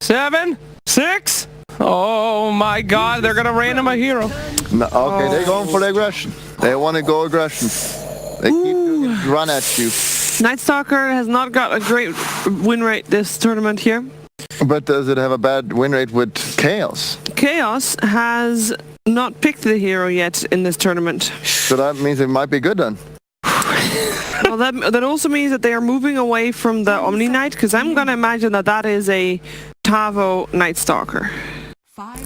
7, 6. Oh my God, they're gonna random a hero. No, okay, they're going for the aggression. They want to go aggression. They keep run at you. Night Stalker has not got a great win rate this tournament here. But does it have a bad win rate with Chaos? Chaos has not picked the hero yet in this tournament. So that means it might be good then. Well, that also means that they are moving away from the Omni Knight, because I'm going to imagine that that is a Tavo Night Stalker.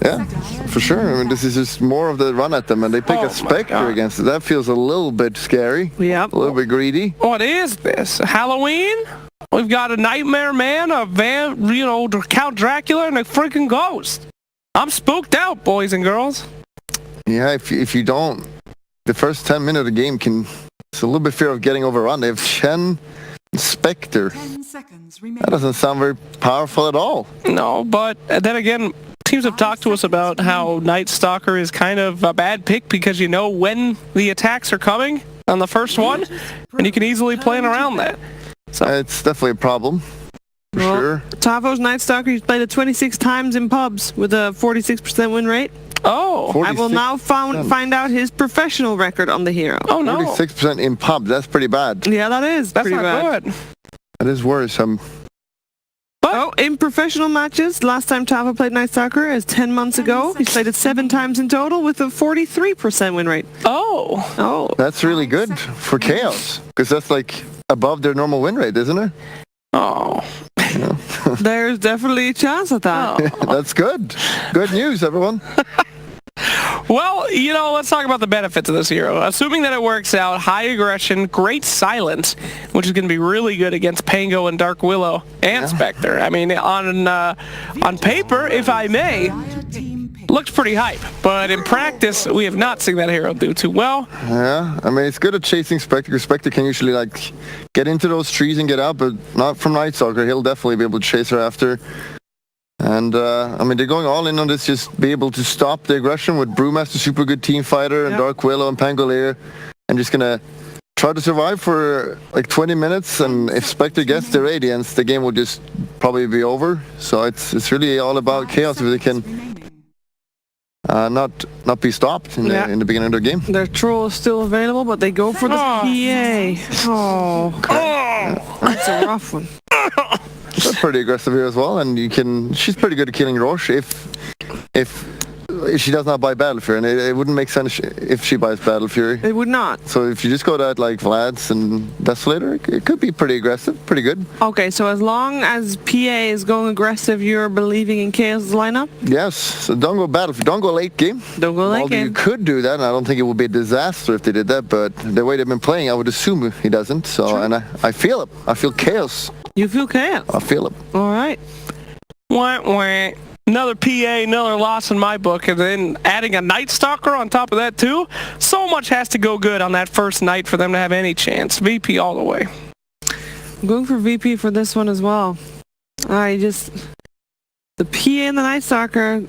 Yeah, for sure. I mean, this is just more of the run at them, and they pick a Spectre against it. That feels a little bit scary. Yep. A little bit greedy. What is this? Halloween? We've got a Nightmare Man, a Count Dracula, and a freaking ghost. I'm spooked out, boys and girls. Yeah, if you don't, the first 10 minutes of the game it's a little bit fear of getting overrun. They have Chen, Spectre. 10 seconds remaining. That doesn't sound very powerful at all. No, but then again, teams have talked to us about how Night Stalker is kind of a bad pick because you know when the attacks are coming on the first one, and you can easily plan around that. So It's definitely a problem, for sure. Tavo's Night Stalker, he's played it 26 times in pubs with a 46% win rate. Oh, I will now find out his professional record on the hero. Oh no, 46% in pub. That's pretty bad. Yeah, that is that's pretty not bad. good. That is worrisome. Oh, in professional matches, last time Tavo played Night Stalker is 10 months ago. He's played it 7 times in total with a 43% win rate. Oh, That's really good for Chaos, because that's like above their normal win rate, isn't it? oh. There's definitely a chance at that. That's good. Good news, everyone. Well, let's talk about the benefits of this hero. Assuming that it works out, high aggression, great silence, which is going to be really good against Pango and Dark Willow and Spectre. I mean, on paper, if I may, looks pretty hype. But in practice, we have not seen that hero do too well. Yeah, I mean, it's good at chasing Spectre, because Spectre can usually, get into those trees and get out, but not from Night Stalker. He'll definitely be able to chase her after. And, I mean, they're going all in on this, just be able to stop the aggression with Brewmaster, super good team fighter, and Dark Willow and Pangolier, and just gonna try to survive for, 20 minutes, and if Spectre gets the Radiance, the game will just probably be over. So it's really all about Chaos if they can not be stopped in the beginning of the game. Their troll is still available, but they go for the PA. Oh, that's a rough one. That's pretty aggressive here as well, and she's pretty good at killing Roche if she does not buy Battle Fury, and it wouldn't make sense if she buys Battle Fury. It would not. So if you just go that Vlad's and Desolator, it could be pretty aggressive, pretty good. Okay, so as long as PA is going aggressive, you're believing in Chaos' lineup? Yes, so don't go Battle Fury, don't go late game. Don't go late game. You could do that, and I don't think it would be a disaster if they did that, but the way they've been playing, I would assume he doesn't. So, and I feel it. I feel Chaos. You feel Chaos? I feel it. All right. Wah. Another PA, another loss in my book, and then adding a Night Stalker on top of that too. So much has to go good on that first night for them to have any chance. VP all the way. I'm going for VP for this one as well. The PA and the Night Stalker,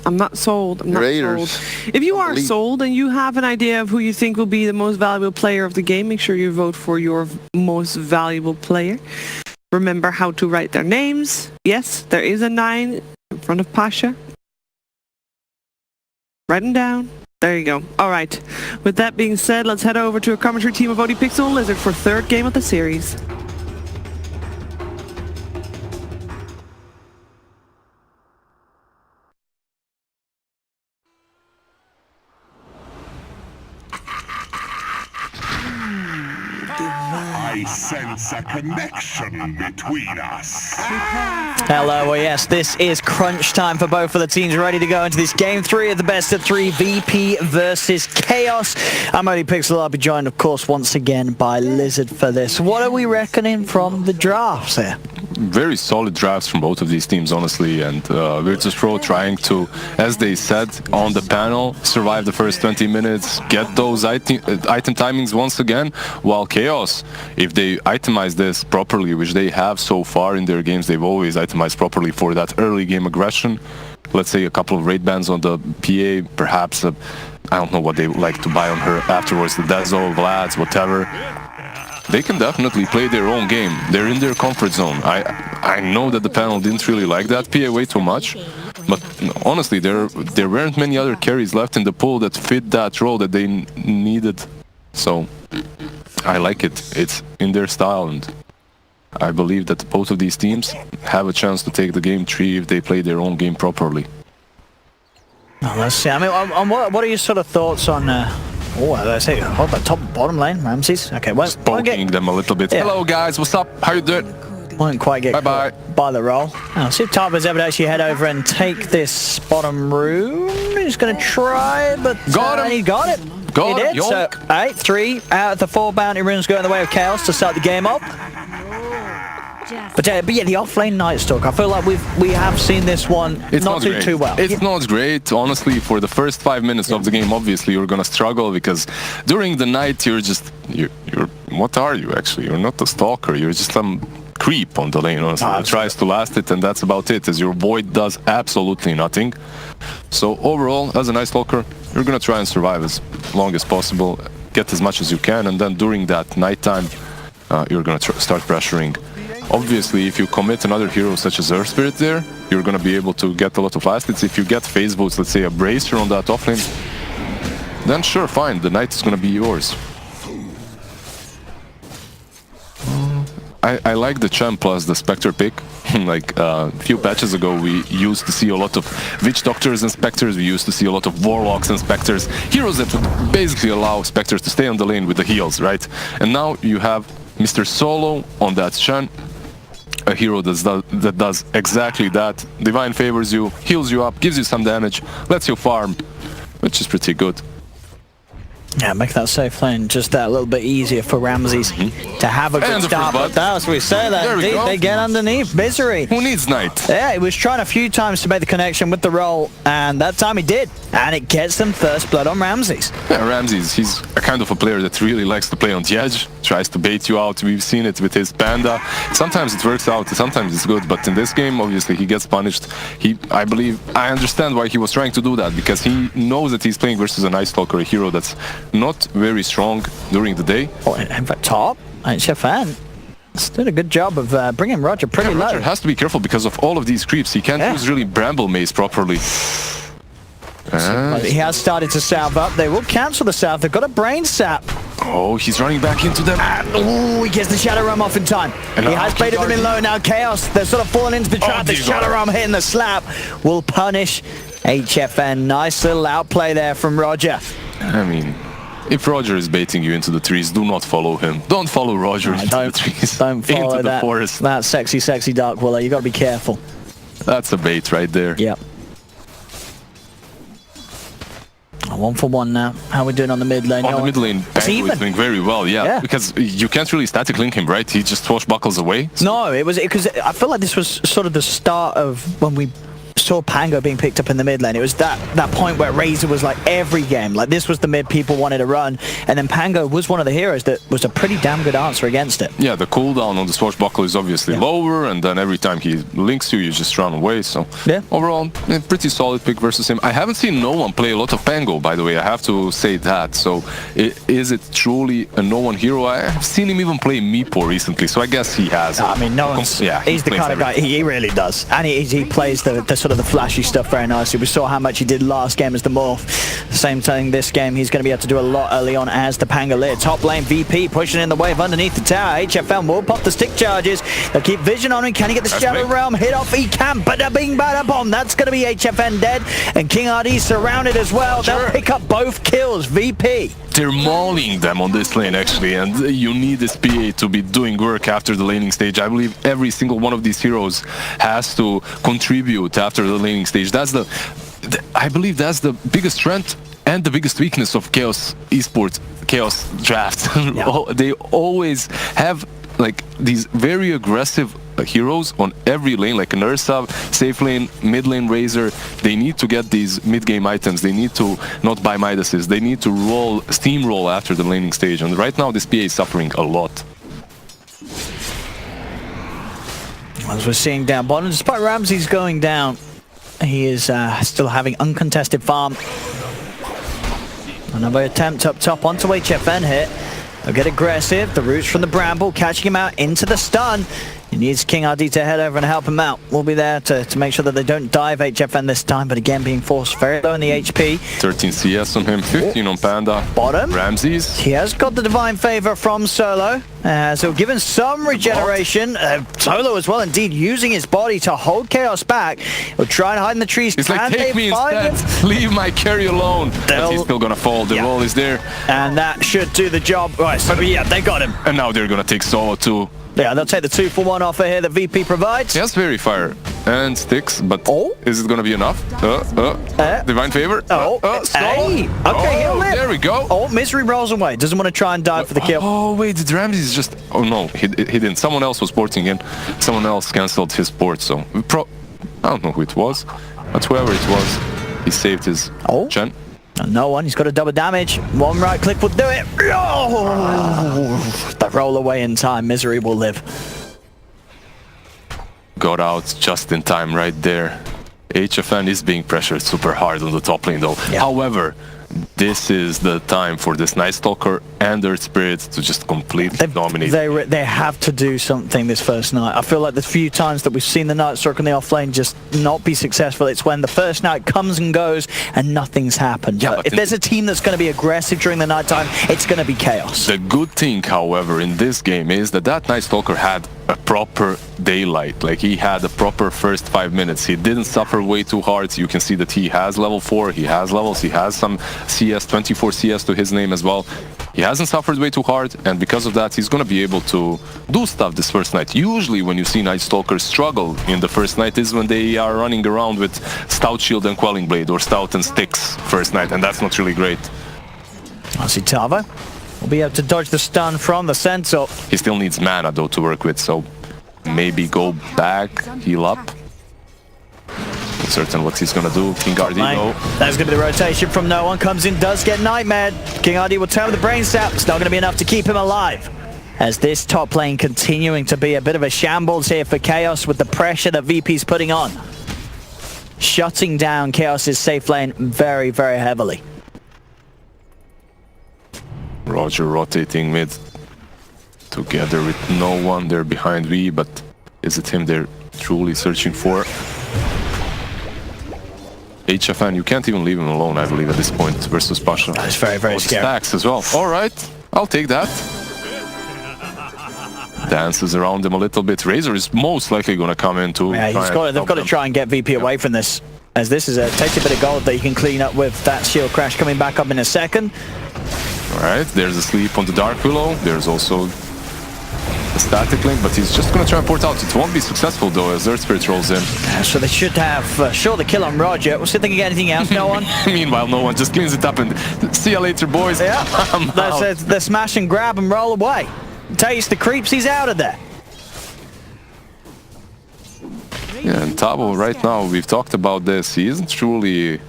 I'm not sold. I'm not Raiders. sold. If you are sold and you have an idea of who you think will be the most valuable player of the game, make sure you vote for your most valuable player. Remember how to write their names. Yes, there is a 9 in front of Pasha. Write them down. There you go. All right. With that being said, let's head over to a commentary team of ODPixel and Lizard for third game of the series. I sense a connection between us. Hello, well yes, this is crunch time for both of the teams ready to go into this game 3 of the best of 3, VP versus Chaos. I'm ODPixel, I'll be joined of course once again by Lizard for this. What are we reckoning from the drafts here? Very solid drafts from both of these teams, honestly, and Virtus.pro trying to, as they said on the panel, survive the first 20 minutes, get those item timings once again, while Chaos, if they itemize this properly, which they have so far in their games, they've always itemized properly for that early game aggression. Let's say a couple of raid bans on the PA, perhaps, I don't know what they like to buy on her afterwards, the Dezo, Vlad's, whatever. they can definitely play their own game. They're in their comfort zone. I know that the panel didn't really like that PA way too much, but honestly, there weren't many other carries left in the pool that fit that role that they needed. So I like it. It's in their style, and I believe that both of these teams have a chance to take the game 3 if they play their own game properly. Well, let's see. I mean, what are your sort of thoughts on? Let's see. What about top and bottom lane, Ramses? Okay, well, Poking them a little bit. Yeah. Hello guys, what's up? How you doing? Won't quite get bye by the roll. Now, see if Tarver's able to actually head over and take this bottom room. He's going to try, but got him. He got it. Got he him. did. So 3 out of the 4 bounty runes go in the way of Chaos to start the game off. But yeah, the offlane Night Stalker, I feel like we have seen this one not too well. It's not great, honestly. For the first 5 minutes of the game, obviously you're gonna struggle because during the night you're what are you actually? You're not a stalker. You're just some creep on the lane. Honestly, that tries to last it, and that's about it. As your void does absolutely nothing. So overall, as a Night Stalker, you're gonna try and survive as long as possible, get as much as you can, and then during that nighttime, you're gonna start pressuring. Obviously, if you commit another hero such as Earth Spirit there, you're going to be able to get a lot of last hits. If you get phase boots, let's say a Bracer on that offlane, then sure, fine, the Knight is going to be yours. I like the Champ plus the Spectre pick. Like a few patches ago, we used to see a lot of Witch Doctors and Spectres, we used to see a lot of Warlocks and Spectres, heroes that would basically allow Spectres to stay on the lane with the heals, right? And now you have Mr. Solo on that Shen, a hero that does exactly that. Divine favors you, heals you up, gives you some damage, lets you farm, which is pretty good. Yeah, make that safe lane just that little bit easier for Ramses to have a good start. But that's what we say, that they get underneath. Misery. Who needs Knight? Yeah, he was trying a few times to make the connection with the roll, and that time he did. And it gets them first blood on Ramses. Yeah, Ramses, he's a kind of a player that really likes to play on the edge, tries to bait you out. We've seen it with his Panda. Sometimes it works out, sometimes it's good, but in this game, obviously, he gets punished. I understand why he was trying to do that, because he knows that he's playing versus a Night Stalker, a hero that's not very strong during the day. Oh, in fact, top, HFN did a good job of bringing Roger pretty low. Roger has to be careful because of all of these creeps. He can't use really Bramble Maze properly. He has started to salve up. They will cancel the salve. They've got a brain sap. Oh, he's running back into them. Oh, he gets the Shadow Realm off in time. And he has baited them in low now. Chaos, they're sort of falling into the trap. The Shadow Realm hitting the slap will punish HFN. Nice little outplay there from Roger. I mean, if Roger is baiting you into the trees, do not follow him. Don't follow Roger into the trees. Don't follow into the forest. That sexy Dark Willow. You got to be careful. That's a bait right there. Yep. 1 for 1 now. How are we doing on the mid lane? On the mid lane, Pango is doing very well, yeah. Because you can't really static link him, right? He just swashbuckles away. So. No, it was because I feel like this was sort of the start of when we saw Pango being picked up in the mid lane. It was that point where Razor was like every game. Like this was the mid people wanted to run, and then Pango was one of the heroes that was a pretty damn good answer against it. Yeah, the cooldown on the swashbuckle is obviously lower, and then every time he links you, you just run away. So overall, pretty solid pick versus him. I haven't seen no one play a lot of Pango, by the way. I have to say that. So is it truly a no one hero? I have seen him even play Meepo recently, so I guess he has. I mean, no one's. Yeah, he's the kind of guy. He really does, and he plays the sort of the flashy stuff very nicely. We saw how much he did last game as the Morph. Same thing this game. He's going to be able to do a lot early on as the Pango lid. Top lane VP pushing in the wave underneath the tower. HFL will pop the stick charges. They'll keep vision on him. Can he get the Shadow Realm hit off? He can. Bada bing bada bomb. That's going to be HFN dead. And King RD surrounded as well. They'll pick up both kills. VP. They're mauling them on this lane actually, and you need this PA to be doing work after the laning stage. I believe every single one of these heroes has to contribute after the laning stage. That's I believe that's the biggest strength and the biggest weakness of Chaos Esports, Chaos drafts. They always have like these very aggressive heroes on every lane, like an Ursa, safe lane, mid lane Razor. They need to get these mid-game items. They need to not buy Midases. They need to steamroll after the laning stage. And right now, this PA is suffering a lot. As we're seeing down bottom, despite Ramses going down, he is still having uncontested farm. Another attempt up top onto HFN here. They'll get aggressive. The roots from the bramble, catching him out into the stun. He needs King RD to head over and help him out. We'll be there to make sure that they don't dive HFN this time, but again, being forced very low in the HP. 13 CS on him, 15 on Panda. Bottom. Ramses. He has got the Divine Favor from Solo. So given some regeneration. Solo as well, indeed, using his body to hold Chaos back. He'll try and hide in the trees. He's like, take me instead. Leave my carry alone. But he's still gonna fall. The wall is there. And that should do the job. Right, so yeah, they got him. And now they're gonna take Solo too. Yeah, they'll take the 2-for-1 offer here that VP provides. He has Fairy Fire and Sticks, but is it going to be enough? Divine Favor? Hey! Okay, he'll live. There we go. Oh, Misery rolls away. Doesn't want to try and dive for the kill. Oh, wait, did Ramses just... Oh, no, he didn't. Someone else was porting in. Someone else cancelled his port, so... I don't know who it was, but whoever it was, he saved his gen. No one, he's got a double damage. One right click will do it. Oh, the roll away in time. Misery will live. Got out just in time right there. HFN is being pressured super hard on the top lane though. Yeah. However, this is the time for this Night Stalker and Earth Spirit to just completely dominate. They have to do something this first night. I feel like the few times that we've seen the Night Stalker in the offlane just not be successful, it's when the first night comes and goes and nothing's happened. Yeah, if there's a team that's going to be aggressive during the nighttime, it's going to be Chaos. The good thing, however, in this game is that Night Stalker had a proper daylight. Like, he had a proper first 5 minutes. He didn't suffer way too hard. You can see that he has level 4, he has levels, he has some CS, 24 CS to his name as well. He hasn't suffered way too hard, and because of that, he's going to be able to do stuff this first night. Usually when you see Night Stalkers struggle in the first night is when they are running around with Stout Shield and Quelling Blade, or Stout and Sticks first night, and that's not really great. I see Tavo will be able to dodge the stun from the Centaur. He still needs mana though to work with, so maybe go back, heal up. Not certain what he's gonna do. King RD though. That's gonna be the rotation from no one. Comes in, does get nightmared. King RD will turn with the brain sap. It's not gonna be enough to keep him alive. As this top lane continuing to be a bit of a shambles here for Chaos with the pressure that VP's putting on. Shutting down Chaos's safe lane very, very heavily. Roger rotating mid together with no one. They're behind V, but is it him they're truly searching for? HFN, you can't even leave him alone, I believe, at this point versus Pasha. That's very, very scary. Stacks as well. All right, I'll take that. Dances around him a little bit. Razor is most likely going to come in too. Yeah, they've got to try and get VP away from this, as this is takes a bit of gold that you can clean up with that shield crash coming back up in a second. Alright, there's a sleep on the Dark Willow. There's also a static link, but he's just gonna try and port out. It won't be successful though, as Earth Spirit rolls in. So they should have sure the kill on Roger. We'll see if they can get anything else. No one. Meanwhile, no one just cleans it up and see you later, boys. Yeah, they smash and grab and roll away. Taste the creeps, he's out of there. Yeah, and Tabo right now, we've talked about this. He isn't truly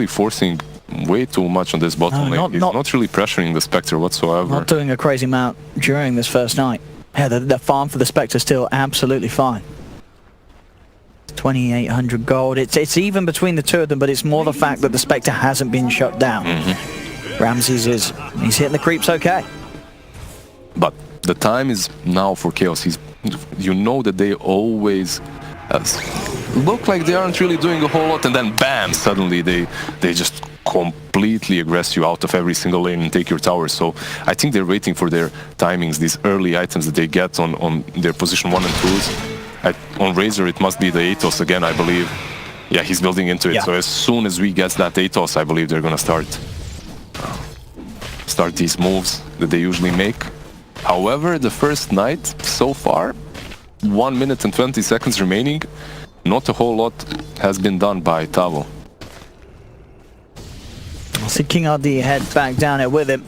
forcing way too much on this bottom lane. He's not really pressuring the Spectre whatsoever. Not doing a crazy amount during this first night. Yeah, the farm for the Spectre still absolutely fine. 2,800 gold. It's even between the two of them, but it's more the fact that the Spectre hasn't been shut down. Ramses he's hitting the creeps okay. But the time is now for Chaos. You know that they always look like they aren't really doing a whole lot, and then bam, suddenly they just completely aggress you out of every single lane and take your towers. So I think they're waiting for their timings, these early items that they get on their position 1 and 2s. On Razor it must be the Athos again, I believe. Yeah, he's building into it. Yeah. So as soon as we get that Athos, I believe they're gonna start these moves that they usually make. However, the first night so far, 1 minute and 20 seconds remaining, not a whole lot has been done by Tavo. I'll see King RD head back down it with him.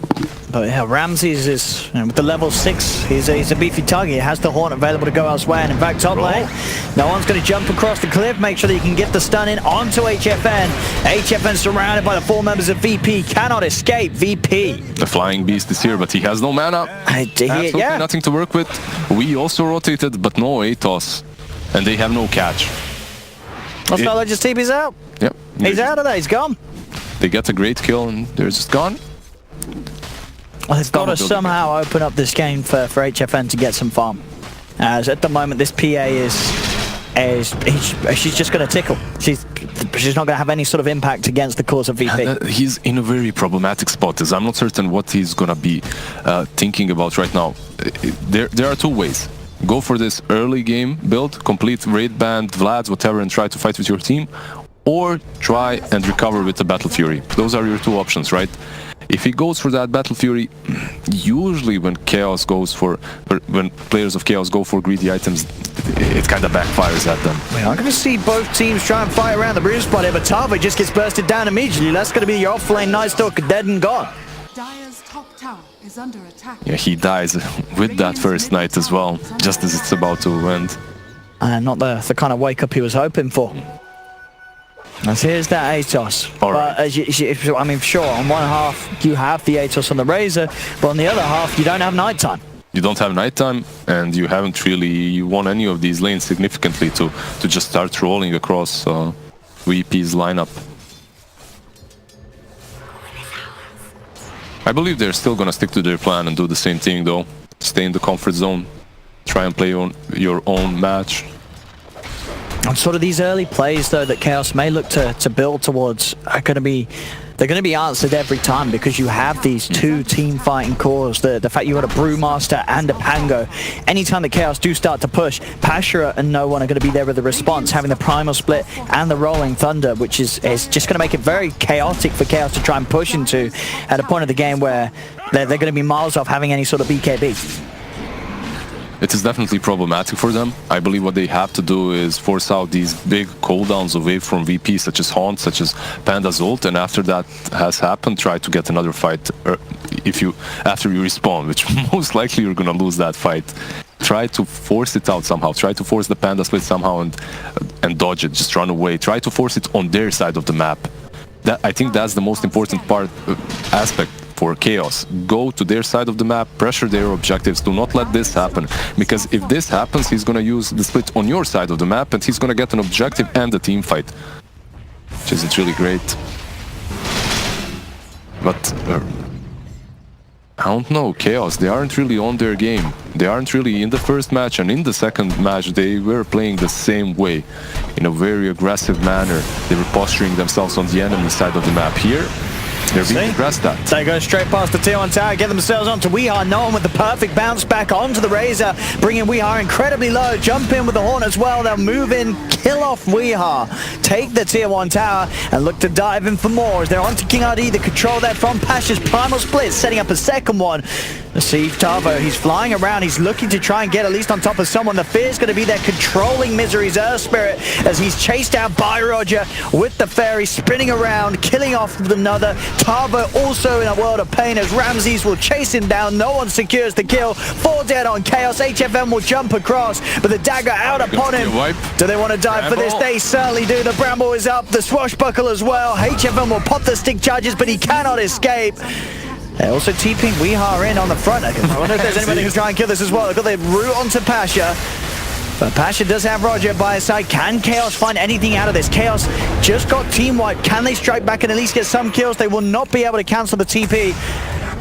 But yeah, Ramses is, with the level 6, he's a beefy target. He has the Horn available to go elsewhere. And in fact, top lane, no one's going to jump across the cliff, make sure that you can get the stun in onto HFN. HFN surrounded by the 4 members of VP, cannot escape VP. The Flying Beast is here, but he has no mana. Absolutely nothing to work with. We also rotated, but no Athos. And they have no catch. Well, Snow just TP's out. Yep. He's out of there, he's gone. They get a great kill and they're just gone. Well, they've got to somehow open up this game for HFN to get some farm. As at the moment, this PA she's just going to tickle. She's not going to have any sort of impact against the cause of VP. He's in a very problematic spot, as I'm not certain what he's going to be thinking about right now. There are two ways. Go for this early game build, complete raid band, Vlads, whatever, and try to fight with your team, or try and recover with the Battle Fury. Those are your two options, right? If he goes for that Battle Fury, usually when players of Chaos go for greedy items, it kind of backfires at them. I'm going to see both teams try and fight around the bridge spot here, but Tava just gets bursted down immediately. That's going to be your offlane Night Stalker dead and gone. Dire's top tower is under attack. Yeah, he dies with that first night as well, just as it's about to end. And not the kind of wake up he was hoping for. As here's that Atos. All right. But I mean, sure, on one half you have the Atos on the Razor, but on the other half you don't have nighttime. You don't have nighttime, and you haven't really won any of these lanes significantly to just start rolling across VP's lineup. I believe they're still gonna stick to their plan and do the same thing though. Stay in the comfort zone, try and play your own match. And sort of these early plays though that Chaos may look to build towards are going to be answered every time, because you have these two team fighting cores. The fact you got a Brewmaster and a Pango. Anytime that Chaos do start to push, Pasha and No One are going to be there with the response, having the Primal Split and the Rolling Thunder, which is just going to make it very chaotic for Chaos to try and push into at a point of the game where they're going to be miles off having any sort of BKB. It is definitely problematic for them. I believe what they have to do is force out these big cooldowns away from VP, such as Haunt, such as Panda's ult, and after that has happened, try to get another fight after you respawn, which most likely you're gonna lose that fight. Try to force it out somehow. Try to force the Panda split somehow and dodge it. Just run away. Try to force it on their side of the map. I think that's the most important aspect for Chaos. Go to their side of the map, pressure their objectives. Do not let this happen, because if this happens, he's gonna use the split on your side of the map and he's gonna get an objective and a team fight, which isn't really great. But I don't know, Chaos, they aren't really on their game. They aren't really in the first match, and in the second match they were playing the same way, in a very aggressive manner. They were posturing themselves on the enemy side of the map. Here they're being aggressed at. They go straight past the tier 1 tower, get themselves onto Weehar. No One with the perfect bounce back onto the Razor, bringing Weehar incredibly low. Jump in with the Horn as well. They'll move in, kill off Weehar, take the tier 1 tower, and look to dive in for more as they're onto King RD. The control there from Pasha's Primal Split, setting up a second one. Let's see Tavo, he's flying around, he's looking to try and get at least on top of someone. The fear's going to be there, controlling Misery's Earth Spirit as he's chased out by Roger with the fairy, spinning around, killing off another. Tavo also in a world of pain as Ramses will chase him down. No One secures the kill. 4 dead on Chaos. HFM will jump across, but the dagger out upon him. Do they want to dive for this? They certainly do. The Bramble is up, the Swashbuckle as well. HFM will pop the stick charges, but he cannot escape. They're also TPing Weehar in on the front. I wonder if there's anybody who's trying to kill this as well. They've got the route onto Pasha. But Pasha does have Roger by his side. Can Chaos find anything out of this? Chaos just got team wiped. Can they strike back and at least get some kills? They will not be able to cancel the TP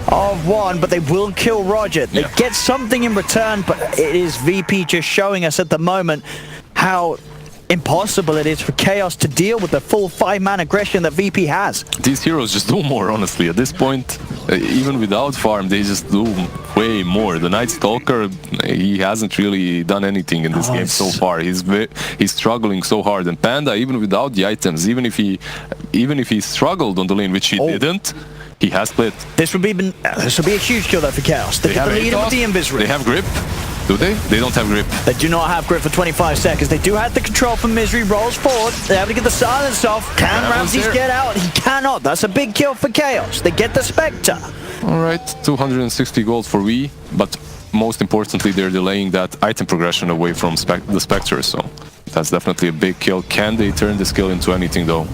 of one, but they will kill Roger. They get something in return, but it is VP just showing us at the moment how impossible it is for Chaos to deal with the full 5-man aggression that VP has. These heroes just do more, honestly. At this point, even without farm, they just do way more. The Night Stalker, he hasn't really done anything in this game so far. He's struggling so hard. And Panda, even without the items, even if he struggled on the lane, which he didn't, he has split. This would be a huge kill though for Chaos. They get the lead with the Invis Ring. They have grip. Do they? They don't have grip. They do not have grip for 25 seconds. They do have the control from Misery, rolls forward. They're able to get the silence off. Can Ramses get out? He cannot. That's a big kill for Chaos. They get the Spectre. Alright, 260 gold for we, but most importantly they're delaying that item progression away from the Spectre, so that's definitely a big kill. Can they turn this kill into anything though?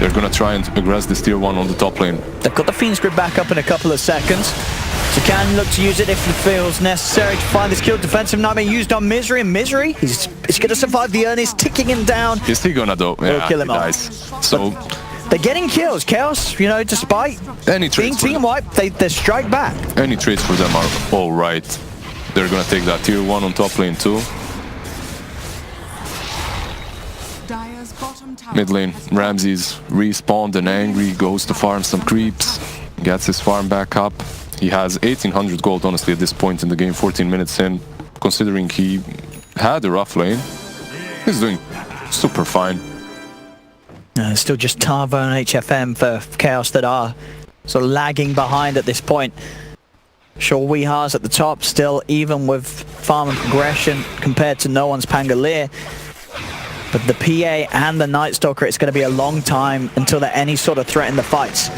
They're gonna try and aggress this tier 1 on the top lane. They've got the Fiend's Grip back up in a couple of seconds. So can look to use it if he feels necessary to find this kill. Defensive Nightmare used on Misery, and Misery, he's going to survive the Earnest, ticking him down. Is he gonna though? He'll kill him he dies. So They're getting kills. Chaos, you know, despite Any being trades for team them. wiped, they strike back. Any trades for them are all right. They're gonna take that tier 1 on top lane too. Dire's bottom tower Mid lane, has fallen. Ramses respawned and angry, goes to farm some creeps, gets his farm back up. He has 1800 gold, honestly, at this point in the game, 14 minutes in. Considering he had a rough lane, he's doing super fine. Still just Tavo and HFM for Chaos that are sort of lagging behind at this point. Sure, Weehar's at the top still, even with farm and progression compared to no one's Pangolier. But the PA and the Night Stalker, it's going to be a long time until they're any sort of threat in the fights.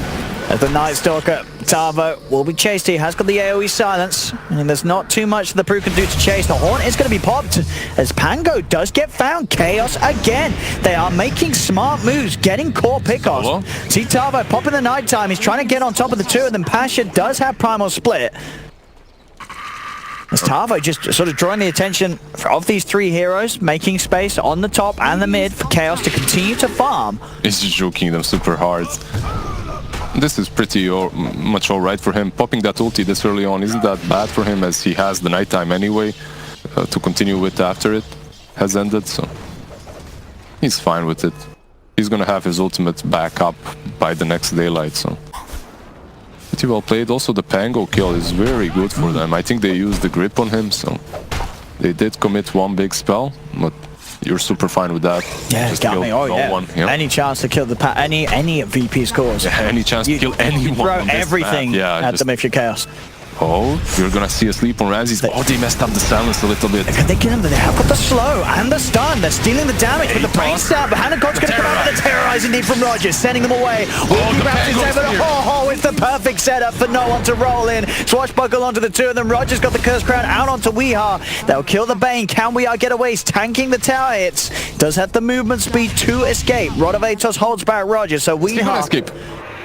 As the Night Stalker, Tavo will be chased. He has got the AoE silence. I mean, there's not too much the Prue can do to chase. The Horn is going to be popped as Pango does get found. Chaos again. They are making smart moves, getting core pickoffs. See Tavo popping the nighttime. He's trying to get on top of the two, and then Pasha does have Primal Split. As Tavo just sort of drawing the attention of these three heroes, making space on the top and the mid for Chaos to continue to farm. He's just joking them super hard. This is pretty much alright for him. Popping that ulti this early on isn't that bad for him, as he has the nighttime anyway to continue with after it has ended, so he's fine with it. He's gonna have his ultimate back up by the next daylight, so pretty well played. Also the Pango kill is very good for them. I think they used the grip on him, so they did commit one big spell, but you're super fine with that. Yeah, Just got kill me. Oh no yeah. one, yeah. Any chance to kill the any of VP's cores. Yeah, any chance to kill anyone You throw on this everything map. Yeah, at just- them if you're Chaos. Oh, you're gonna see a sleep on Ramses. Oh, they messed up the silence a little bit. They get him, they have got the slow and the stun. They're stealing the damage with the brain stab. But Hannah God's going to come out with a terrorize indeed from Rogers, sending them away. the Pango's here. It's the perfect setup for no one to roll in. Swashbuckle onto the two of them. Rogers got the Curse Crown out onto Weehar. They'll kill the Bane. Can Weehar get away? He's tanking the tower hits. Does have the movement speed to escape. Rod of Atos holds back Rogers, so He's gonna Weehar, escape.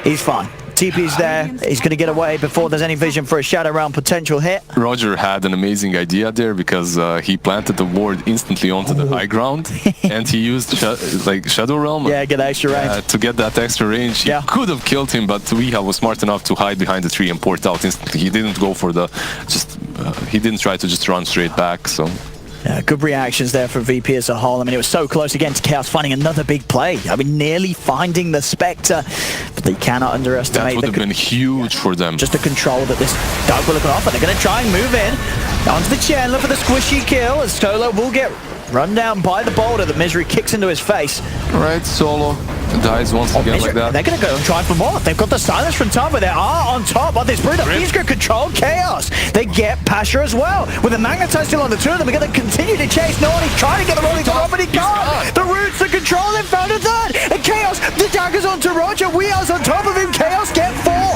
he's fine. TP's there. He's going to get away before there's any vision for a Shadow Realm potential hit. Roger had an amazing idea there because he planted the ward instantly onto the high ground and he used Shadow Realm Yeah, get extra range. to get that extra range. He Yeah. could have killed him, but Weeha was smart enough to hide behind the tree and port out instantly. He didn't go for the he didn't try to just run straight back. So Good reactions there for VP as a whole. I mean, it was so close again to Chaos finding another big play. I mean, nearly finding the Spectre, but they cannot underestimate that would have been huge for them. just the control that this dog will look offer. They're going to try and move in onto the Chandler for the squishy kill, as Solo will get run down by the boulder that Misery kicks into his face. Right, Solo dies once again Misery, like that. they're going to go and try for more. They've got the silence from top, but they are on top of this Bruder. He's going to control Chaos. They get Pasha as well. With the Magnetize still on the two of them, they're going to continue to chase. No one is trying to get the rolling top, but he can't. The roots, the control, they found a third. And Chaos, the daggers onto Roger. Weehar's on top of him. Chaos get four.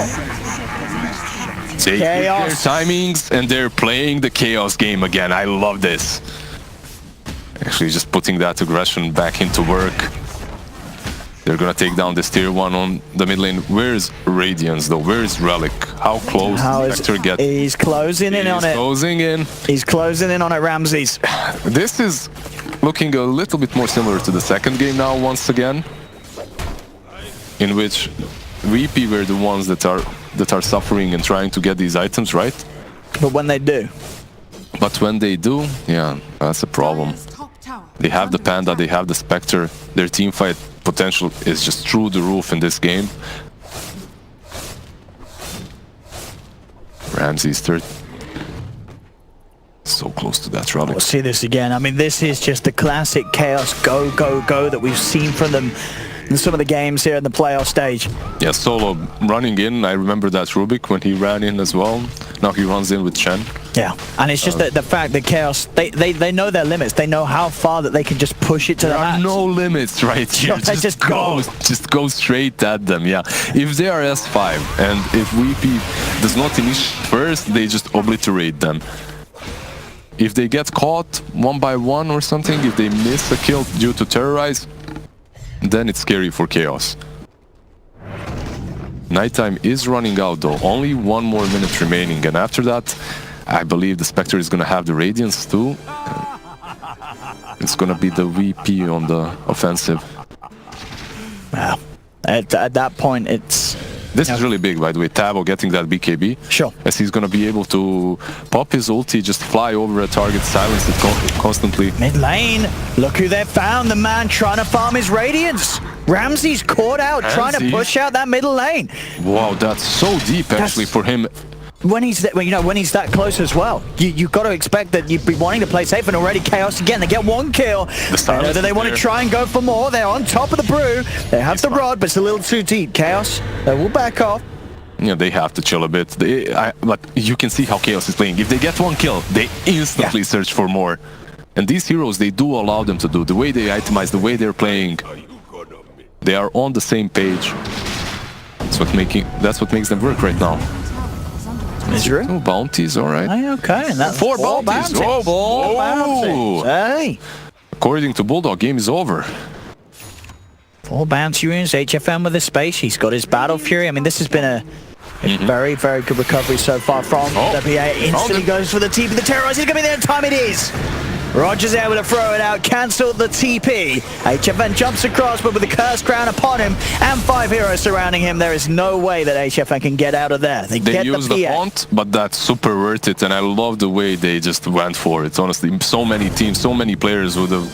They get their Chaos. timings and they're playing the Chaos game again. I love this. Actually, just putting that aggression back into work. They're gonna take down this tier 1 on the mid lane. Where's Radiance though? Where's Relic? How close does Spectre get? He's closing in on He's it. closing in. He's closing in on it, Ramses. This is looking a little bit more similar to the second game now once again, in which VP were the ones that are suffering and trying to get these items, right? But when they do, But when they do, yeah, that's a problem. Dire's top tower They is have the under Panda, attack. they have the Spectre. Their team fight potential is just through the roof in this game. Ramses third. So close to that relic. we'll see this again. I mean, this is just the classic Chaos go, go, go that we've seen from them in some of the games here in the playoff stage. Yeah, Solo running in. I remember that Rubik when he ran in as well. Now he runs in with Chen. Yeah, and it's just the fact that Chaos, they know their limits. They know how far that they can just push it to the There are max. no limits right here. They just go. Just go straight at them, yeah. If they are S5 and if VP does not initiate first, they just obliterate them. If they get caught one by one or something, if they miss a kill due to terrorize, then it's scary for Chaos. Nighttime is running out though, only 1 more minute remaining, and after that I believe the Spectre is gonna have the Radiance too. It's gonna be the VP on the offensive. Wow. At that point, it's... This is really big, by the way. Tabo getting that BKB. Sure. As he's going to be able to pop his ulti, just fly over a target, silence it constantly. Mid lane, look who they've found. The man trying to farm his Radiance. Ramsey's caught out, trying to push out that middle lane. Wow, that's so deep, actually, for him. When he's that close as well, you've got to expect that you'd be wanting to play safe, and already Chaos again, they get one kill. They know that they want to try and go for more. They're on top of the brew. They have the rod, but it's a little too deep. Chaos, they will back off. Yeah, they have to chill a bit. But you can see how Chaos is playing. If they get one kill, they instantly search for more. And these heroes, they do allow them to do. The way they itemize, the way they're playing, they are on the same page. That's what makes them work right now. Misery? Oh, bounties, all right. Okay, and that's four bounties. Oh, Four bounties. Hey. According to Bulldog, game is over. 4 bounty runes, HFM with his space. He's got his Battle Fury. I mean, this has been a very, very good recovery so far from the PA. Instantly goes for the TP. The Terrorize is going to be there in time. It is. Roger's able to throw it out, cancel the TP. HFN jumps across, but with the Curse Crown upon him and 5 heroes surrounding him, there is no way that HFN can get out of there. They get use the the font, but that's super worth it, and I love the way they just went for it. Honestly, so many teams, so many players would have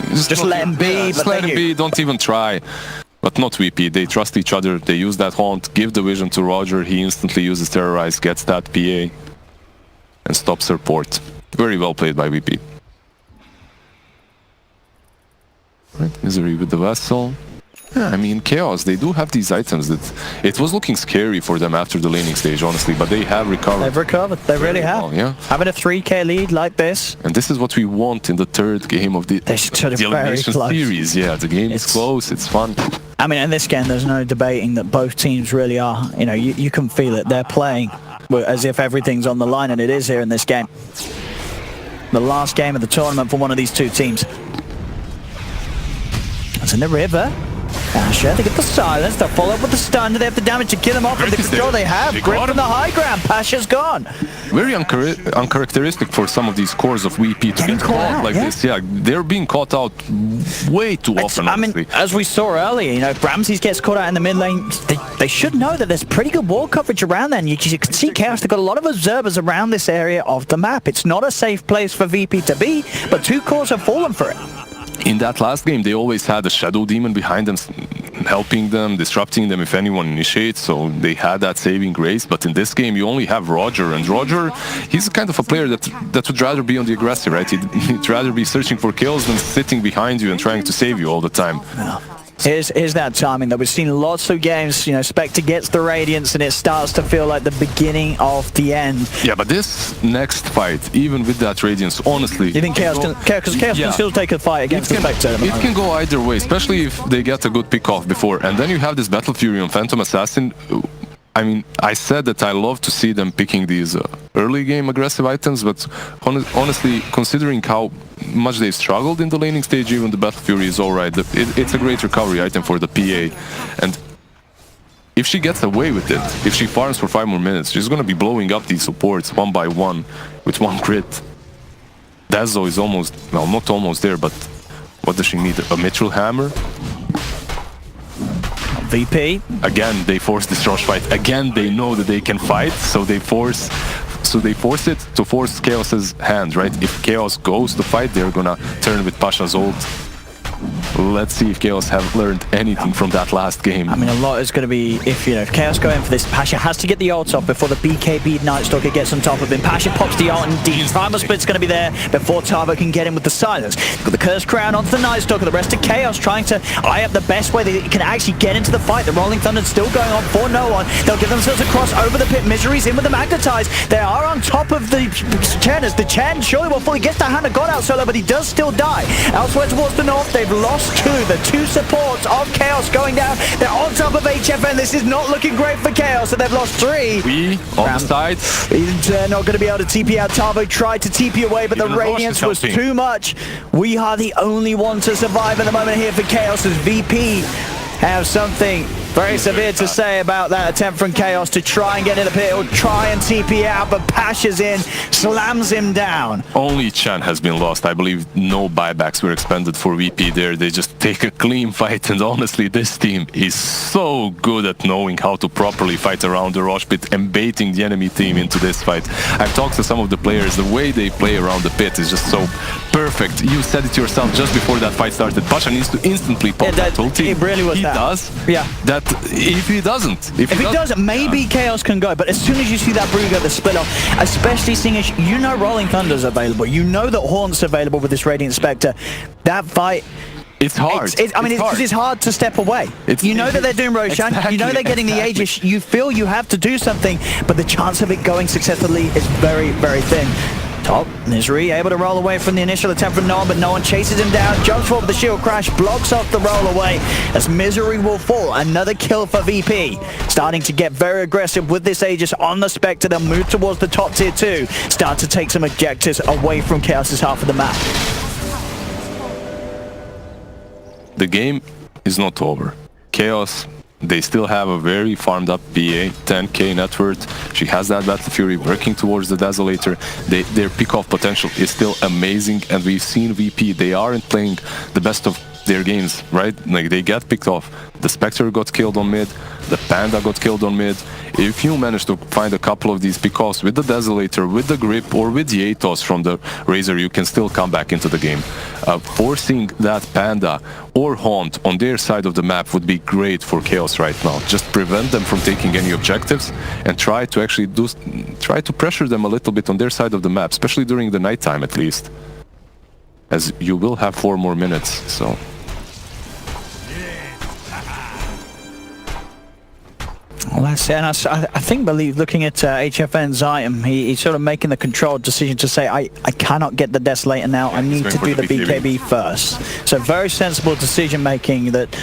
just let him be. Just let him be. Don't even try. But not VP. They trust each other. They use that haunt, give the vision to Roger. He instantly uses Terrorize, gets that PA, and stops her port. Very well played by VP. Right, Misery with the Vessel. Yeah, I mean, Chaos, they do have these items that... It was looking scary for them after the laning stage, honestly, but they have recovered. They've recovered, they really have. Well, yeah. Having a 3k lead like this. And this is what we want in the third game of the Elimination Series. Yeah, the game is close, it's fun. I mean, in this game, there's no debating that both teams really are, you know, you can feel it. They're playing as if everything's on the line, and it is here in this game. The last game of the tournament for one of these two teams. It's in the river. Pasha, they get the silence, they'll follow up with the stun, they have the damage to kill him off, and the control they have. Grip from the high ground, Pasha's gone. Very uncharacteristic for some of these cores of VP to get caught like this. Yeah, they're being caught out way too often, honestly. I mean, as we saw earlier, you know, if Ramses gets caught out in the mid lane, they should know that there's pretty good wall coverage around there, and you can see Chaos, they've got a lot of observers around this area of the map. It's not a safe place for VP to be, but 2 cores have fallen for it. In that last game, they always had a Shadow Demon behind them, helping them, disrupting them if anyone initiates, so they had that saving grace. But in this game, you only have Roger, and Roger, he's the kind of a player that would rather be on the aggressive, right? He'd rather be searching for kills than sitting behind you and trying to save you all the time. Yeah. Here's that timing that we've seen lots of games, you know, Spectre gets the Radiance and it starts to feel like the beginning of the end. Yeah, but this next fight, even with that Radiance, honestly... You think Chaos can still take a fight against the Spectre? It can go either way, especially if they get a good pick-off before. And then you have this Battle Fury on Phantom Assassin. I mean, I said that I love to see them picking these early game aggressive items, but honestly, considering how much they've struggled in the laning stage, even the Battle Fury is alright. It's a great recovery item for the PA. And if she gets away with it, if she farms for 5 more minutes, she's going to be blowing up these supports one by one with 1 crit. Dazo is almost, well, not almost there, but what does she need? A Mithril Hammer? VP. Again, they force this rush fight. Again, they know that they can fight, so they force it to force Chaos's hand, right? If Chaos goes to fight, they're gonna turn with Pasha's ult. Let's see if Chaos have learned anything from that last game. I mean, a lot is going to be, if Chaos go in for this, Pasha has to get the ult off before the BKB Night Stalker gets on top of him. Pasha pops the ult and D. Primal Split's going to be there before Tavo can get in with the silence. Got the Curse Crown onto the Night Stalker, the rest of Chaos trying to eye up the best way they can actually get into the fight. The Rolling Thunder's still going on for no one. They'll give themselves a cross over the pit. Misery's in with the Magnetize. They are on top of the Chen, as the Chen surely will fully get the hand of God out solo, but he does still die. Elsewhere towards the north, they've lost the 2 supports of Chaos going down. They're on top of HFN. This is not looking great for Chaos, so they've lost 3. We on the side. He's not going to be able to TP out. Tavo tried to TP away, but the Radiance was too much. We are the only one to survive at the moment here for Chaos, as VP have something Very severe to say about that attempt from Chaos to try and get in the pit or try and TP out, but Pasha's in, slams him down. Only Chan has been lost. I believe no buybacks were expended for VP there. They just take a clean fight, and honestly, this team is so good at knowing how to properly fight around the Rosh pit and baiting the enemy team into this fight. I've talked to some of the players. The way they play around the pit is just so perfect. You said it yourself just before that fight started. Pasha needs to instantly pop that whole team. It really was he that. Does. Yeah. That if he doesn't, if he doesn't, maybe Chaos can go. But as soon as you see that Brugger, the split off, especially seeing as you know Rolling Thunder's available, you know that Haunt's available with this Radiant Spectre, that fight. It's hard. It's hard to step away. You know that they're doing Roshan. Exactly, you know they're getting the Aegis. You feel you have to do something, but the chance of it going successfully is very, very thin. Top, Misery able to roll away from the initial attempt from Noah, but no one chases him down. Jumps forward with the shield crash, blocks off the roll away as Misery will fall. Another kill for VP. Starting to get very aggressive with this Aegis on the Spectre. They'll move towards the top tier 2. Start to take some objectives away from Chaos's half of the map. The game is not over. Chaos, they still have a very farmed up BA, 10k net worth. She has that Battle Fury working towards the Desolator. Their pick-off potential is still amazing, and we've seen VP, they aren't playing the best of their games, right? Like, they get picked off. The Spectre got killed on mid, the Panda got killed on mid. If you manage to find a couple of these pick-offs with the Desolator, with the Grip, or with the Atos from the Razor, you can still come back into the game. Forcing that Panda or Haunt on their side of the map would be great for Chaos right now. Just prevent them from taking any objectives and try to actually try to pressure them a little bit on their side of the map, especially during the nighttime at least. As you will have 4 more minutes, so... Well, that's it. And I believe looking at HFN's item, he's sort of making the controlled decision to say, I cannot get the Desolator now, I need to do the BKB first. So very sensible decision making that,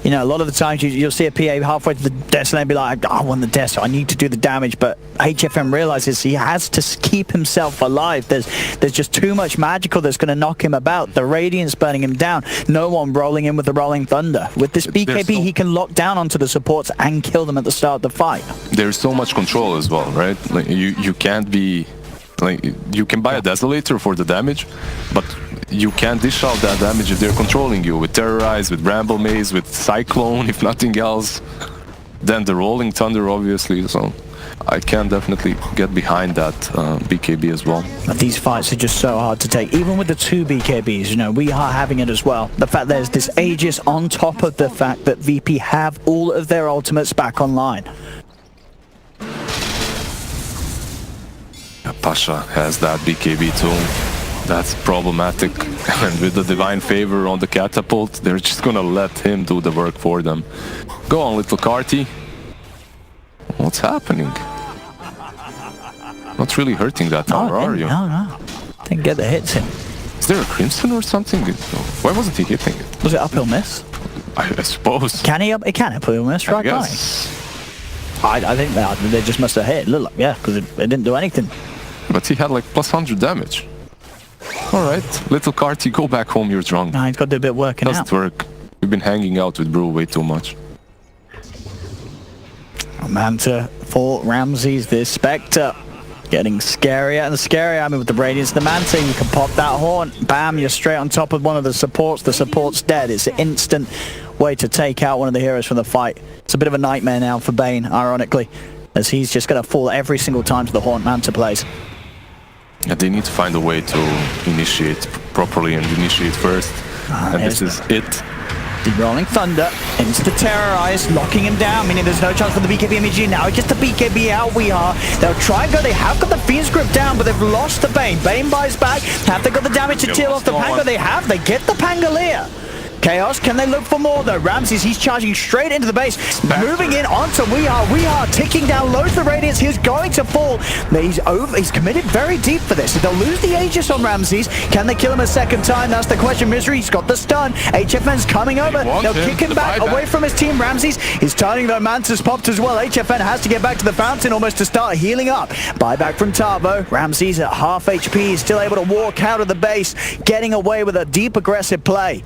you know, a lot of the times you'll see a PA halfway to the Desolator and be like, I want the Des, so I need to do the damage, but HFN realizes he has to keep himself alive. There's just too much magical that's going to knock him about. The Radiant's burning him down. No one rolling in with the Rolling Thunder. With this BKB, he can lock down onto the supports and kill them at the start of the fight. There's so much control as well, right? Like, you can't be... Like, you can buy a Desolator for the damage, but you can't dish out that damage if they're controlling you with Terrorize, with Bramble Maze, with Cyclone, if nothing else. Then the Rolling Thunder, obviously, so I can definitely get behind that BKB as well. But these fights are just so hard to take. Even with the 2 BKBs, you know, we are having it as well. The fact there's this Aegis on top of the fact that VP have all of their ultimates back online. Pasha has that BKB too. That's problematic. And with the Divine Favor on the Catapult, they're just gonna let him do the work for them. Go on, little Carty. What's happening? Not really hurting that tower, are you? No. Didn't get the hits in. Is there a Crimson or something? Why wasn't he hitting it? Was it uphill miss? I suppose. Can he uphill miss, right? I think they just must have hit. Look, yeah, because it didn't do anything. But he had like plus 100 damage. Alright, little Carty, go back home, you're drunk. Nah, he's got to do a bit of working out. Doesn't work. We've been hanging out with Brew way too much. Manta for Ramses, this Spectre. Getting scarier and scarier. I mean, with the Radiance, the Manta, you can pop that Haunt. Bam, you're straight on top of one of the supports. The support's dead. It's an instant way to take out one of the heroes from the fight. It's a bit of a nightmare now for Bane, ironically, as he's just going to fall every single time to the Haunt Manta plays. Yeah, they need to find a way to initiate properly and initiate first. And this is it. The Rolling Thunder into Terrorize, locking him down, meaning there's no chance for the BKB immediately now. It gets the BKB out, we are. They'll try and go, they have got the Fiend's Grip down, but they've lost the Bane. Bane buys back. Have they got the damage to deal off the Panga? They have, they get the Pangolier. Chaos, can they look for more though? Ramses, he's charging straight into the base, moving in onto We Are ticking down, loads the Radiance, he's going to fall. He's committed very deep for this. They'll lose the Aegis on Ramses. Can they kill him a second time? That's the question. Misery, he's got the stun. HFN's coming over. They'll kick him back away from his team. Ramses is turning though. Manta's popped as well. HFN has to get back to the fountain almost to start healing up. Buyback from Tavo. Ramses at half HP is still able to walk out of the base, getting away with a deep aggressive play.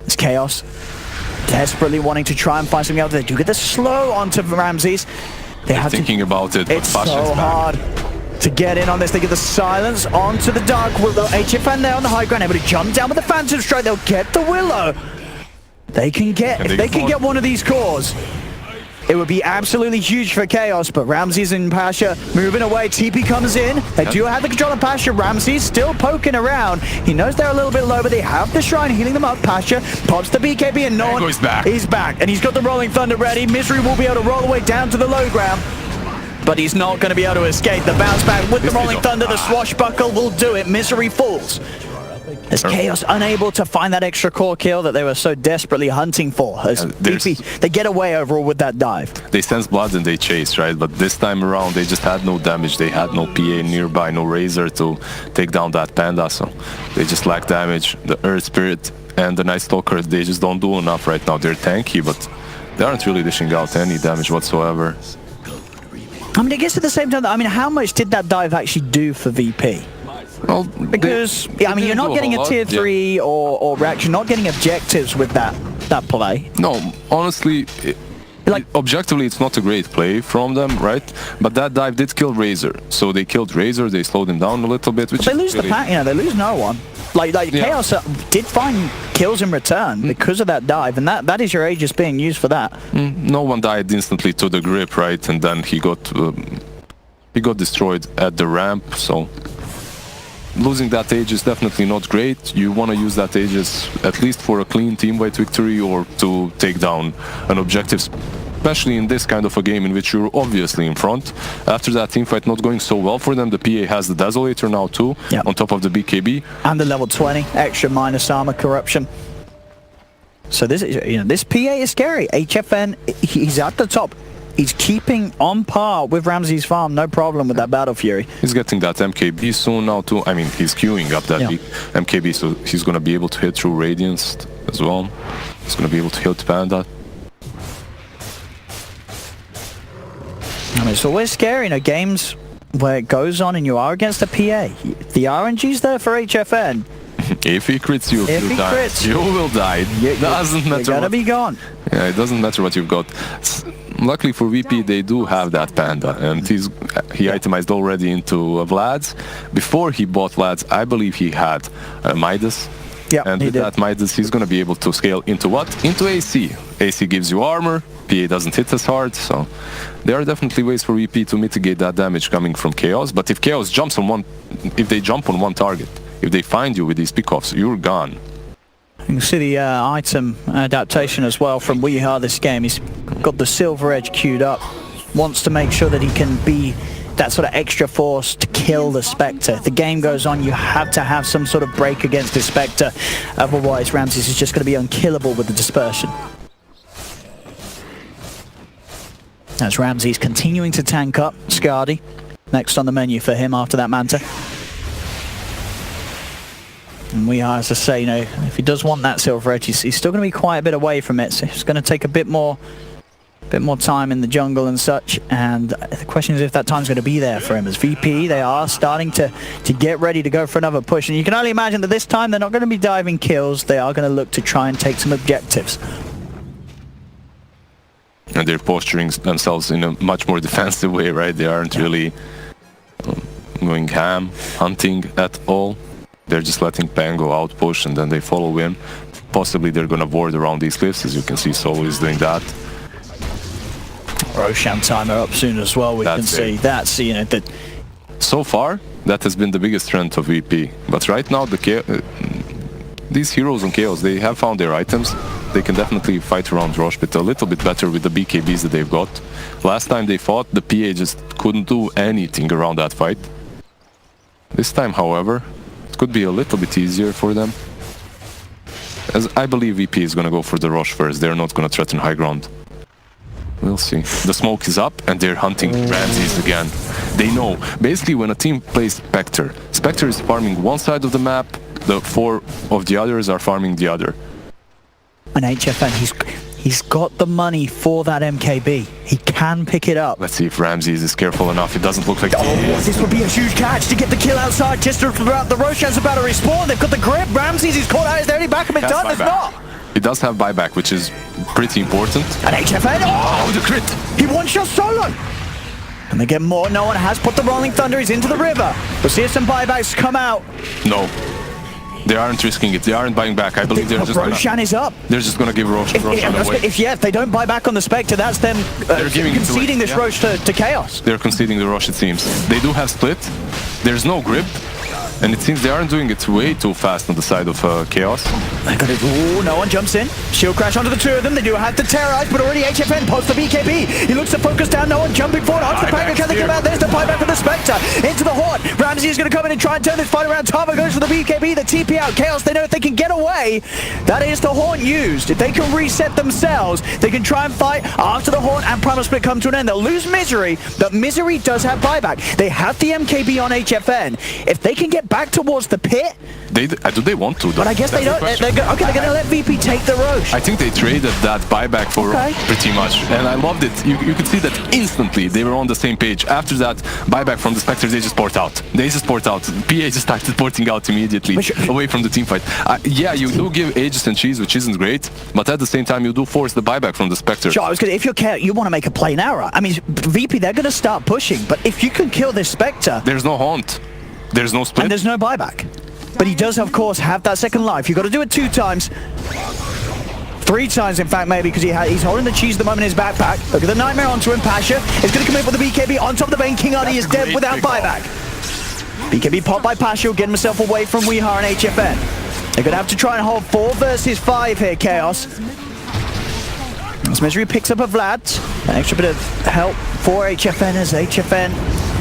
It's Chaos. desperately wanting to try and find something out there. Do get the slow onto Ramses. They have thinking about it, but it's Pasha's so back. hard to get in on this. They get the silence onto the Dark Willow. HFN there on the high ground, able to jump down with the Phantom Strike. They'll get the Willow. They can get, if they can get one of these cores, it would be absolutely huge for Chaos, but Ramses and Pasha moving away. TP comes in. They do have the control of Pasha. Ramses still poking around. He knows they're a little bit low, but they have the Shrine healing them up. Pasha pops the BKB and no one... He's back. He's back, and he's got the Rolling Thunder ready. Misery will be able to roll away down to the low ground, but he's not going to be able to escape. The bounce back with the Rolling Thunder. The swashbuckle will do it. Misery falls. As Chaos unable to find that extra core kill that they were so desperately hunting for. As VP, they get away overall with that dive. They sense blood and they chase, right? But this time around, they just had no damage. They had no PA nearby, no Razor to take down that Panda, so they just lack damage. The Earth Spirit and the Night Stalker, they just don't do enough right now. They're tanky, but they aren't really dishing out any damage whatsoever. I mean, I guess at the same time, I mean, how much did that dive actually do for VP? Well, because I mean, you're not getting a tier 3 or reaction, not getting objectives with that play. No, honestly, objectively, it's not a great play from them, right? But that dive did kill Razor, so they killed Razor. They slowed him down a little bit, which they lose really... the pack. You know, they lose no one. Like Chaos did find kills in return because of that dive, and that is your Aegis being used for that. No one died instantly to the grip, right? And then he got destroyed at the ramp, so. Losing that Aegis is definitely not great. You want to use that Aegis at least for a clean team-wide victory or to take down an objective, especially in this kind of a game in which you're obviously in front. After that teamfight not going so well for them, the PA has the Desolator now too, on top of the BKB. And the level 20, extra minus armor corruption. So this is, you know, this PA is scary. HFN, he's at the top. He's keeping on par with Ramses Farm, no problem with that Battle Fury. He's getting that MKB soon now too. I mean, he's queuing up that big MKB, so he's going to be able to hit through Radiance as well. He's going to be able to hit Panda. I mean, it's always scary, you know, games where it goes on and you are against a PA. The RNG's there for HFN. If he crits you, you will die. It doesn't matter. You're gonna be gone. Yeah, it doesn't matter what you've got. Luckily for VP, they do have that Panda, and he itemized already into Vlad's. Before he bought Vlad's, I believe he had Midas. Yeah, and with that Midas, he's going to be able to scale into what? Into AC. AC gives you armor, PA doesn't hit as hard, so there are definitely ways for VP to mitigate that damage coming from Chaos. But if Chaos jumps on one, if they jump on one target, if they find you with these pickoffs, you're gone. You can see the item adaptation as well from Weeha this game. He's got the Silver Edge queued up. Wants to make sure that he can be that sort of extra force to kill the Spectre. If the game goes on, you have to have some sort of break against the Spectre. Otherwise, Ramses is just going to be unkillable with the dispersion. As Ramses continuing to tank up. Skadi next on the menu for him after that Manta. And we are, as I say, you know, if he does want that Silver Edge, he's still going to be quite a bit away from it. So it's going to take a bit more time in the jungle and such. And the question is if that time's going to be there for him. As VP, they are starting to get ready to go for another push. And you can only imagine that this time they're not going to be diving kills. They are going to look to try and take some objectives. And they're posturing themselves in a much more defensive way, right? They aren't really going ham, hunting at all. They're just letting Pango outpush and then they follow in. Possibly they're gonna ward around these cliffs, as you can see Solo is doing that. Roshan timer up soon as well, we can see. That's, you know, that... So far, that has been the biggest strength of VP. But right now, these heroes on Chaos, they have found their items. They can definitely fight around Rosh, but a little bit better with the BKBs that they've got. Last time they fought, the PA just couldn't do anything around that fight. This time, however, it could be a little bit easier for them. As I believe VP is going to go for the Rosh first. They're not going to threaten high ground. We'll see. The smoke is up and they're hunting Ramses again. They know. Basically, when a team plays Spectre, Spectre is farming one side of the map, the 4 of the others are farming the other. And HFN, he's got the money for that MKB. He can pick it up. Let's see if Ramses is careful enough. It doesn't look like this would be a huge catch to get the kill outside. Just throughout the Roshan's about to respawn. They've got the grip. Ramses is caught out. Is there any backup in done? There's not. He does have buyback, which is pretty important. And HFN, Oh, the crit! he one-shot solo. And they get more. No one has put the Rolling Thunder. He's into the river. We'll see if some buybacks come out. No. They aren't risking it. They aren't buying back. I believe they're just Roshan is up. They're just gonna give Roshan away. If they don't buy back on the Spectre, that's them conceding this Roche to Chaos. They're conceding the Roche, it seems. They do have split. There's no grip. And it seems they aren't doing it way too fast on the side of Chaos. They got it. Ooh, no one jumps in. Shield crash onto the two of them. They do have to terrorize, but already HFN posts the BKB. He looks to focus down. No one jumping forward. Onto the Panga. Can they get out? There's the buyback for the Spectre. Into the Horde. Ramsey is going to come in and try and turn this fight around. Tava goes for the BKB. The TP out. Chaos, they know if they can get away, that is the Haunt used. If they can reset themselves, they can try and fight after the Haunt and Primal Split come to an end. They'll lose Misery, but Misery does have buyback. They have the MKB on HFN. If they can get back towards the pit, Do they want to, though? but I guess they don't. They're going to let VP take the Roche. I think they traded that buyback for pretty much. And I loved it. You could see that instantly they were on the same page. After that buyback from the Spectre, they just port out. PA just started porting out immediately away from the team fight. Yeah, you do give Aegis and Cheese, which isn't great, but at the same time, you do force the buyback from the Spectre. Sure, if you're Chaos, you want to make a play now. I mean, VP, they're going to start pushing, but if you can kill this Spectre... There's no Haunt. There's no split. And there's no buyback. But he does, of course, have that second life. You've got to do it 2 times. 3 times, in fact, maybe, because he's holding the cheese at the moment in his backpack. Look at the Nightmare onto him. Pasha is going to come in with the BKB on top of the vein. King Artie is dead without buyback. BKB popped by Pasha, getting himself away from Weehar and HFN. They're going to have to try and hold 4 versus 5 here, Chaos. As Misery picks up a Vlad. An extra bit of help for HFN as HFN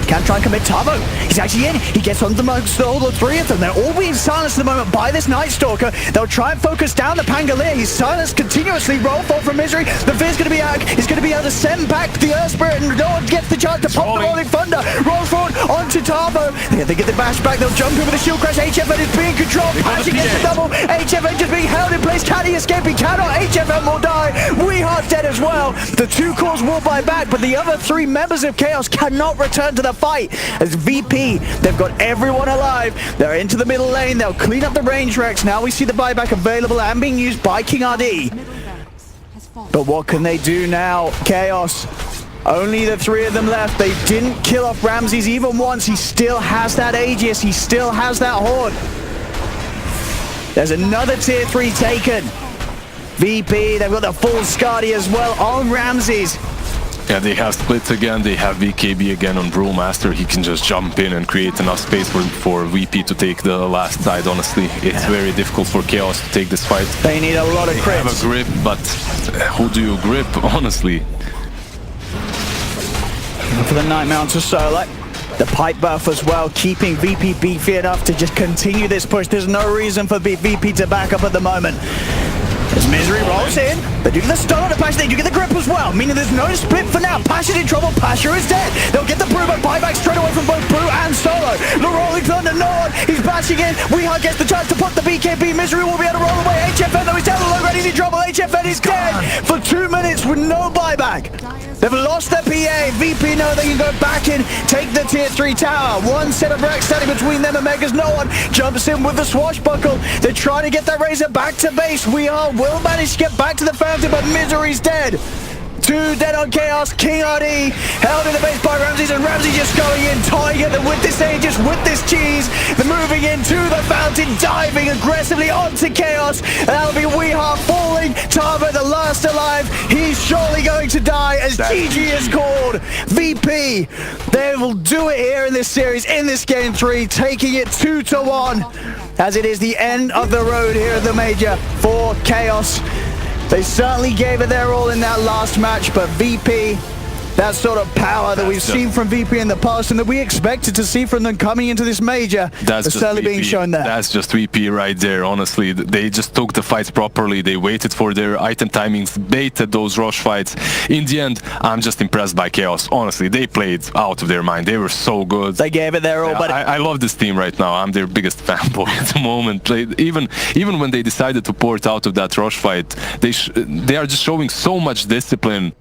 can try and commit Tavo. He's actually in. He gets on amongst all the 3 of them. They're all being silenced at the moment by this Night Stalker. They'll try and focus down the Pangolier. He's silenced continuously. Roll fall from Misery. The Fear's going to be out. He's going to be able to send back the Earth Spirit, and no one gets the chance to pop the Rolling Thunder. Rolls forward onto Tavo. They get the bash back. They'll jump in with a shield crash. HFN is being controlled. Pasha gets the double. HFN just being held in place. Can he escape? He cannot. HFN will die. Weehar's dead as well. The 2 cores will buy back, but the other 3 members of Chaos cannot return to the fight. As VP, they've got everyone alive. They're into the middle lane. They'll clean up the range wrecks. Now we see the buyback available and being used by King RD. But what can they do now? Chaos. Only the 3 of them left. They didn't kill off Ramses even once. He still has that Aegis. He still has that Horde. There's another tier 3 taken. VP, they've got the full Skadi as well on Ramses. Yeah, they have splits again. They have VKB again on Brewmaster. He can just jump in and create enough space for VP to take the last side, honestly. It's very difficult for Chaos to take this fight. They need a lot of crits. They have a grip, but who do you grip, honestly? For the Nightmare onto Solo. The pipe buff as well, keeping VP beefy enough to just continue this push. There's no reason for VP to back up at the moment. As Misery rolls in, they do get the stun on the Pasha, they do get the grip as well, meaning there's no split for now. Pasha's in trouble, Pasha is dead. They'll get the Brew, but buyback straight away from both Brew and Solo. The Rolling Thunder, no one, he's bashing in. Weehart gets the chance to put the BKB. Misery will be able to roll away. HFN though is down low, ready in trouble. HFN is dead for 2 minutes with no buyback. They've lost their PA. VP know they can go back in, take the tier 3 tower. 1 set of racks standing between them and Megas. No one jumps in with the swashbuckle. They're trying to get that Razor back to base. Will manage to get back to the fountain, but Misery's dead. 2 dead on Chaos. King RD held in the base by Ramses, and Ramses just going in, tying it with this Aegis, with this cheese. They're moving into the fountain, diving aggressively onto Chaos. And that'll be Weehart falling. Tavo, the last alive. He's surely going to die as GG is called. VP, they will do it here in this series, in this game 3, taking it 2-1. As it is the end of the road here at the Major for Chaos. They certainly gave it their all in that last match, but VP, that sort of power that we've seen from VP in the past and that we expected to see from them coming into this Major, is certainly being shown there. That's just VP right there, honestly. They just took the fights properly. They waited for their item timings, baited those rush fights. In the end, I'm just impressed by Chaos. Honestly, they played out of their mind. They were so good. They gave it their all. But I love this team right now. I'm their biggest fanboy at the moment. Even when they decided to port out of that rush fight, they are just showing so much discipline.